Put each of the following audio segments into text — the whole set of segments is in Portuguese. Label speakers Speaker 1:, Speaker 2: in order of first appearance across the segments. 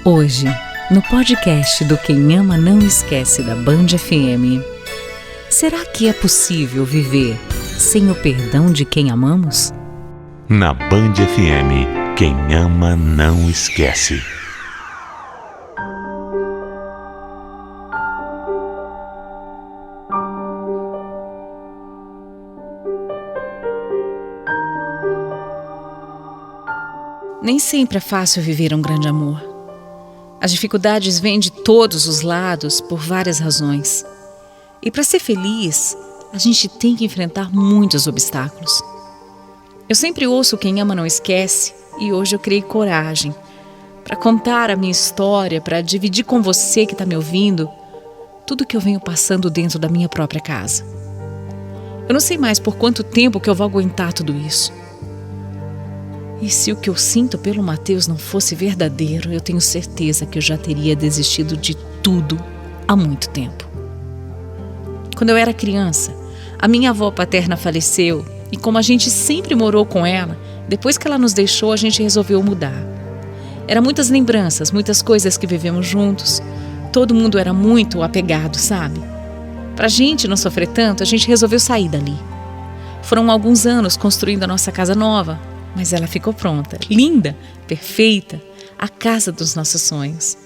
Speaker 1: Hoje, no podcast do Quem Ama Não Esquece da Band FM, será que é possível viver sem o perdão de quem amamos?
Speaker 2: Na Band FM, quem ama não esquece.
Speaker 1: Nem sempre é fácil viver um grande amor. As dificuldades vêm de todos os lados por várias razões. E para ser feliz, a gente tem que enfrentar muitos obstáculos. Eu sempre ouço Quem Ama Não Esquece e hoje eu criei coragem para contar a minha história, para dividir com você que está me ouvindo tudo que eu venho passando dentro da minha própria casa. Eu não sei mais por quanto tempo que eu vou aguentar tudo isso. E se o que eu sinto pelo Matheus não fosse verdadeiro, eu tenho certeza que eu já teria desistido de tudo há muito tempo. Quando eu era criança, a minha avó paterna faleceu e como a gente sempre morou com ela, depois que ela nos deixou, a gente resolveu mudar. Eram muitas lembranças, muitas coisas que vivemos juntos. Todo mundo era muito apegado, sabe? Pra gente não sofrer tanto, a gente resolveu sair dali. Foram alguns anos construindo a nossa casa nova, mas ela ficou pronta, linda, perfeita, a casa dos nossos sonhos.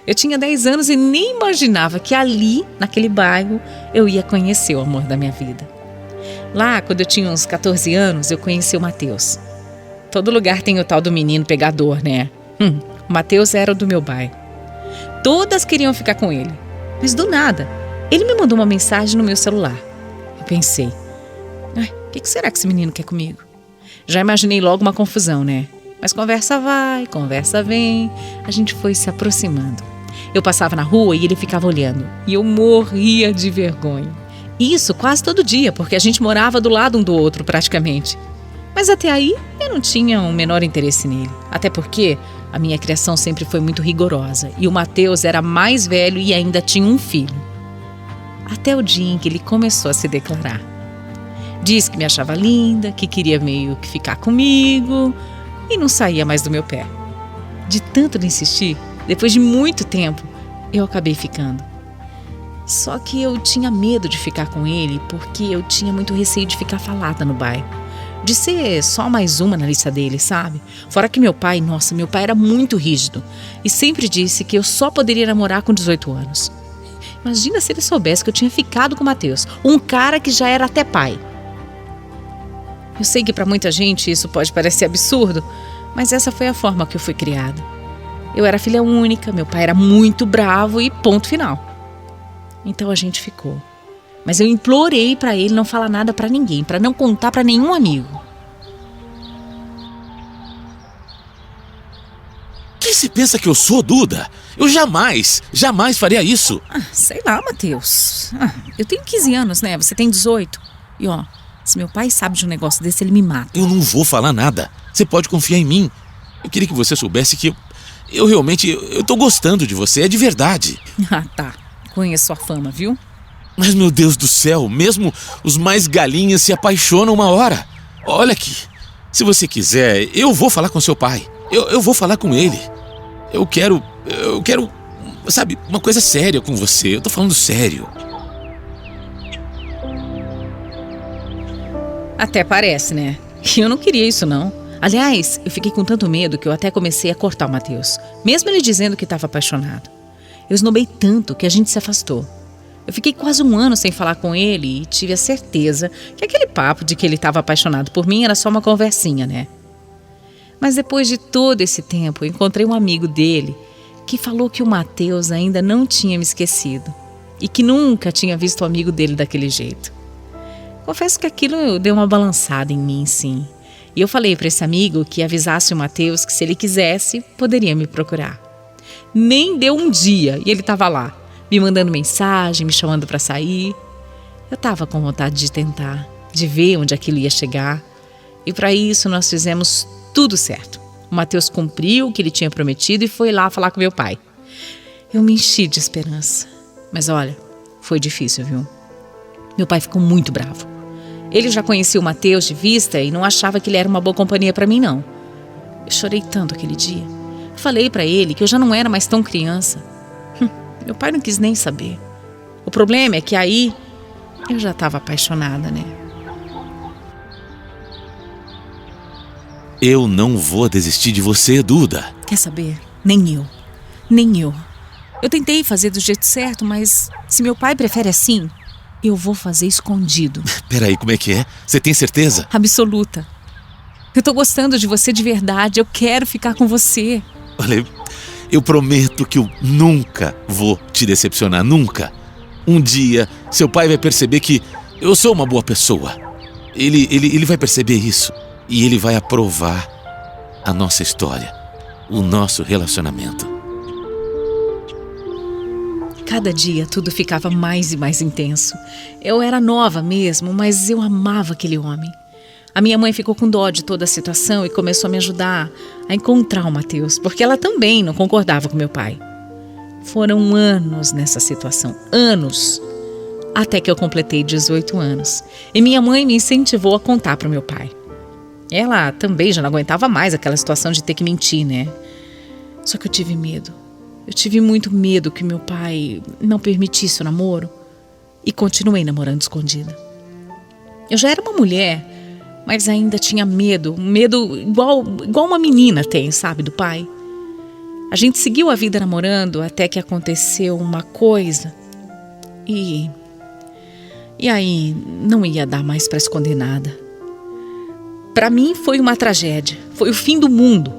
Speaker 1: Eu tinha 10 anos e nem imaginava que ali, naquele bairro, eu ia conhecer o amor da minha vida. Lá, quando eu tinha uns 14 anos, eu conheci o Matheus. Todo lugar tem o tal do menino pegador, né? O Matheus era o do meu bairro. Todas queriam ficar com ele, mas do nada, ele me mandou uma mensagem no meu celular. Eu pensei, o que será que esse menino quer comigo? Já imaginei logo uma confusão, né? Mas conversa vai, conversa vem, a gente foi se aproximando. Eu passava na rua e ele ficava olhando, e eu morria de vergonha. Isso quase todo dia, porque a gente morava do lado um do outro praticamente. Mas até aí eu não tinha o menor interesse nele. Até porque a minha criação sempre foi muito rigorosa, e o Matheus era mais velho e ainda tinha um filho. Até o dia em que ele começou a se declarar. Disse que me achava linda, que queria meio que ficar comigo e não saía mais do meu pé. De tanto insistir, depois de muito tempo, eu acabei ficando. Só que eu tinha medo de ficar com ele porque eu tinha muito receio de ficar falada no bairro. De ser só mais uma na lista dele, sabe? Fora que meu pai era muito rígido e sempre disse que eu só poderia namorar com 18 anos. Imagina se ele soubesse que eu tinha ficado com o Matheus, um cara que já era até pai. Eu sei que para muita gente isso pode parecer absurdo, mas essa foi a forma que eu fui criada. Eu era filha única, meu pai era muito bravo e ponto final. Então a gente ficou. Mas eu implorei para ele não falar nada para ninguém, para não contar para nenhum amigo.
Speaker 3: Quem se pensa que eu sou, Duda? Eu jamais faria isso.
Speaker 1: Sei lá, Matheus. Eu tenho 15 anos, né? Você tem 18. E ó, se meu pai sabe de um negócio desse, ele me mata.
Speaker 3: Eu não vou falar nada. Você pode confiar em mim. Eu queria que você soubesse que eu realmente tô gostando de você, é de verdade.
Speaker 1: Tá. Conheço sua fama, viu?
Speaker 3: Mas, meu Deus do céu, mesmo os mais galinhas se apaixonam uma hora. Olha aqui, se você quiser, eu vou falar com seu pai. Eu vou falar com ele. Eu quero, sabe, uma coisa séria com você. Eu tô falando sério.
Speaker 1: Até parece, né? Eu não queria isso, não. Aliás, eu fiquei com tanto medo que eu até comecei a cortar o Matheus, mesmo ele dizendo que estava apaixonado. Eu esnobei tanto que a gente se afastou. Eu fiquei quase um ano sem falar com ele e tive a certeza que aquele papo de que ele estava apaixonado por mim era só uma conversinha, né? Mas depois de todo esse tempo, eu encontrei um amigo dele que falou que o Matheus ainda não tinha me esquecido e que nunca tinha visto o amigo dele daquele jeito. Confesso que aquilo deu uma balançada em mim, sim. E eu falei para esse amigo que avisasse o Matheus que se ele quisesse, poderia me procurar. Nem deu um dia e ele estava lá, me mandando mensagem, me chamando para sair. Eu estava com vontade de tentar, de ver onde aquilo ia chegar. E para isso nós fizemos tudo certo. O Matheus cumpriu o que ele tinha prometido e foi lá falar com meu pai. Eu me enchi de esperança. Mas olha, foi difícil, viu? Meu pai ficou muito bravo. Ele já conhecia o Matheus de vista e não achava que ele era uma boa companhia para mim, não. Eu chorei tanto aquele dia. Falei pra ele que eu já não era mais tão criança. Meu pai não quis nem saber. O problema é que aí eu já estava apaixonada, né?
Speaker 3: Eu não vou desistir de você, Duda.
Speaker 1: Quer saber? Nem eu. Nem eu. Eu tentei fazer do jeito certo, mas se meu pai prefere assim, eu vou fazer escondido.
Speaker 3: Peraí, como é que é? Você tem certeza?
Speaker 1: Absoluta. Eu tô gostando de você de verdade. Eu quero ficar com você.
Speaker 3: Olha, eu prometo que eu nunca vou te decepcionar, nunca. Um dia, seu pai vai perceber que eu sou uma boa pessoa. Ele vai perceber isso. E ele vai aprovar a nossa história, o nosso relacionamento.
Speaker 1: Cada dia tudo ficava mais e mais intenso. Eu era nova mesmo, mas eu amava aquele homem. A minha mãe ficou com dó de toda a situação e começou a me ajudar a encontrar o Matheus, porque ela também não concordava com meu pai. Foram anos nessa situação, anos, até que eu completei 18 anos. E minha mãe me incentivou a contar para o meu pai. Ela também já não aguentava mais aquela situação de ter que mentir, né? Só que eu tive medo. Eu tive muito medo que meu pai não permitisse o namoro e continuei namorando escondida. Eu já era uma mulher, mas ainda tinha medo, igual uma menina tem, sabe, do pai. A gente seguiu a vida namorando até que aconteceu uma coisa e aí não ia dar mais para esconder nada. Para mim foi uma tragédia, foi o fim do mundo.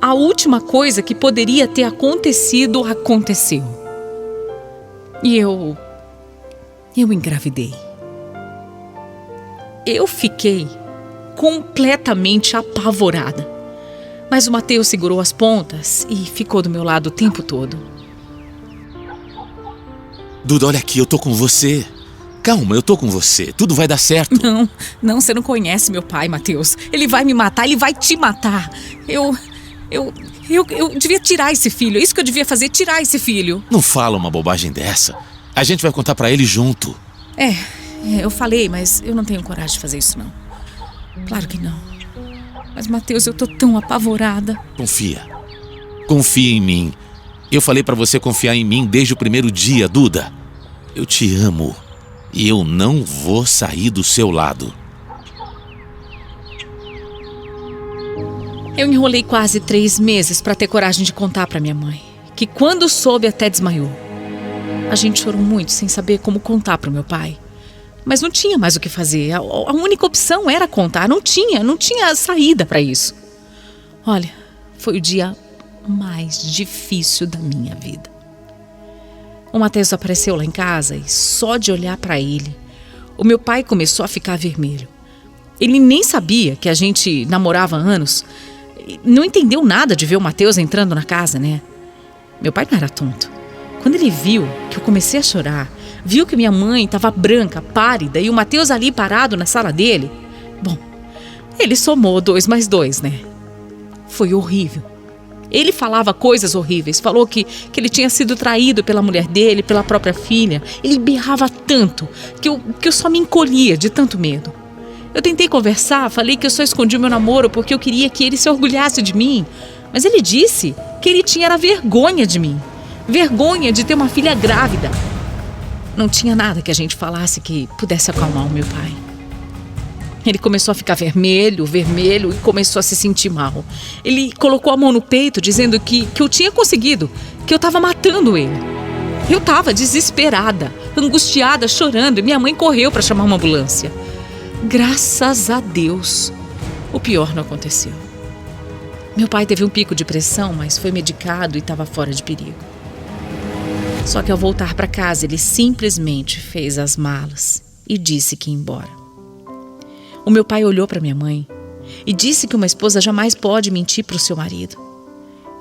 Speaker 1: A última coisa que poderia ter acontecido, aconteceu. E eu engravidei. Eu fiquei completamente apavorada. Mas o Matheus segurou as pontas e ficou do meu lado o tempo todo.
Speaker 3: Duda, olha aqui, eu tô com você. Calma, eu tô com você. Tudo vai dar certo.
Speaker 1: Não, você não conhece meu pai, Matheus. Ele vai me matar, ele vai te matar. Eu devia tirar esse filho. É isso que eu devia fazer, tirar esse filho.
Speaker 3: Não fala uma bobagem dessa. A gente vai contar pra ele junto.
Speaker 1: Eu falei, mas eu não tenho coragem de fazer isso, não. Claro que não. Mas, Matheus, eu tô tão apavorada.
Speaker 3: Confia. Confia em mim. Eu falei pra você confiar em mim desde o primeiro dia, Duda. Eu te amo. E eu não vou sair do seu lado.
Speaker 1: Eu enrolei quase 3 meses pra ter coragem de contar pra minha mãe, que quando soube até desmaiou. A gente chorou muito sem saber como contar pro meu pai. Mas não tinha mais o que fazer. A única opção era contar. Não tinha saída pra isso. Olha, foi o dia mais difícil da minha vida. O Matheus apareceu lá em casa e só de olhar pra ele, o meu pai começou a ficar vermelho. Ele nem sabia que a gente namorava há anos. Não entendeu nada de ver o Matheus entrando na casa, né? Meu pai não era tonto. Quando ele viu que eu comecei a chorar, viu que minha mãe estava branca, pálida e o Matheus ali parado na sala dele, bom, ele somou 2 mais 2, né? Foi horrível. Ele falava coisas horríveis, falou que ele tinha sido traído pela mulher dele, pela própria filha. Ele berrava tanto que eu só me encolhia de tanto medo. Eu tentei conversar, falei que eu só escondi o meu namoro porque eu queria que ele se orgulhasse de mim. Mas ele disse que ele tinha vergonha de mim. Vergonha de ter uma filha grávida. Não tinha nada que a gente falasse que pudesse acalmar o meu pai. Ele começou a ficar vermelho e começou a se sentir mal. Ele colocou a mão no peito dizendo que eu tinha conseguido, que eu estava matando ele. Eu estava desesperada, angustiada, chorando e minha mãe correu para chamar uma ambulância. Graças a Deus, o pior não aconteceu. Meu pai teve um pico de pressão, mas foi medicado e estava fora de perigo. Só que ao voltar para casa, ele simplesmente fez as malas e disse que ia embora. O meu pai olhou para minha mãe e disse que uma esposa jamais pode mentir para o seu marido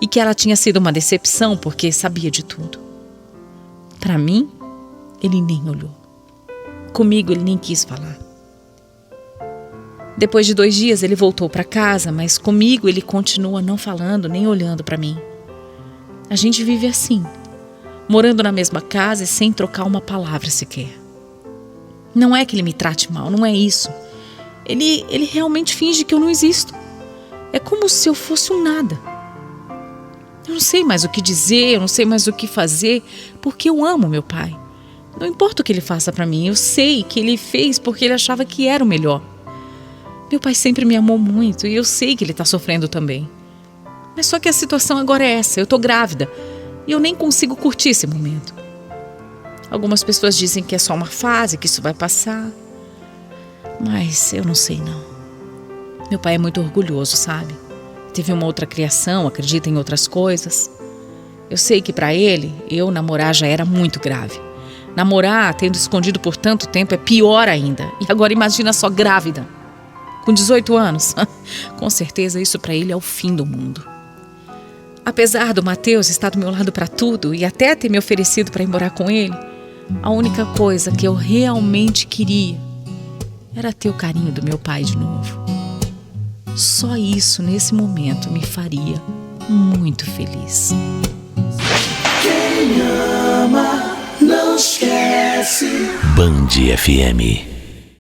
Speaker 1: e que ela tinha sido uma decepção porque sabia de tudo. Para mim, ele nem olhou. Comigo, ele nem quis falar. Depois de 2 dias, ele voltou para casa, mas comigo ele continua não falando nem olhando para mim. A gente vive assim, morando na mesma casa e sem trocar uma palavra sequer. Não é que ele me trate mal, não é isso. Ele realmente finge que eu não existo. É como se eu fosse um nada. Eu não sei mais o que dizer, eu não sei mais o que fazer, porque eu amo meu pai. Não importa o que ele faça pra mim, eu sei que ele fez porque ele achava que era o melhor. Meu pai sempre me amou muito e eu sei que ele tá sofrendo também. Mas só que a situação agora é essa, eu tô grávida e eu nem consigo curtir esse momento. Algumas pessoas dizem que é só uma fase, que isso vai passar. Mas eu não sei não. Meu pai é muito orgulhoso, sabe? Teve uma outra criação, acredita em outras coisas. Eu sei que pra ele, eu namorar já era muito grave. Namorar, tendo escondido por tanto tempo, é pior ainda. E agora imagina só grávida. Com 18 anos. Com certeza isso pra ele é o fim do mundo. Apesar do Matheus estar do meu lado pra tudo e até ter me oferecido pra ir morar com ele, a única coisa que eu realmente queria era ter o carinho do meu pai de novo. Só isso, nesse momento, me faria muito feliz.
Speaker 4: Quem ama, não esquece.
Speaker 2: Band FM.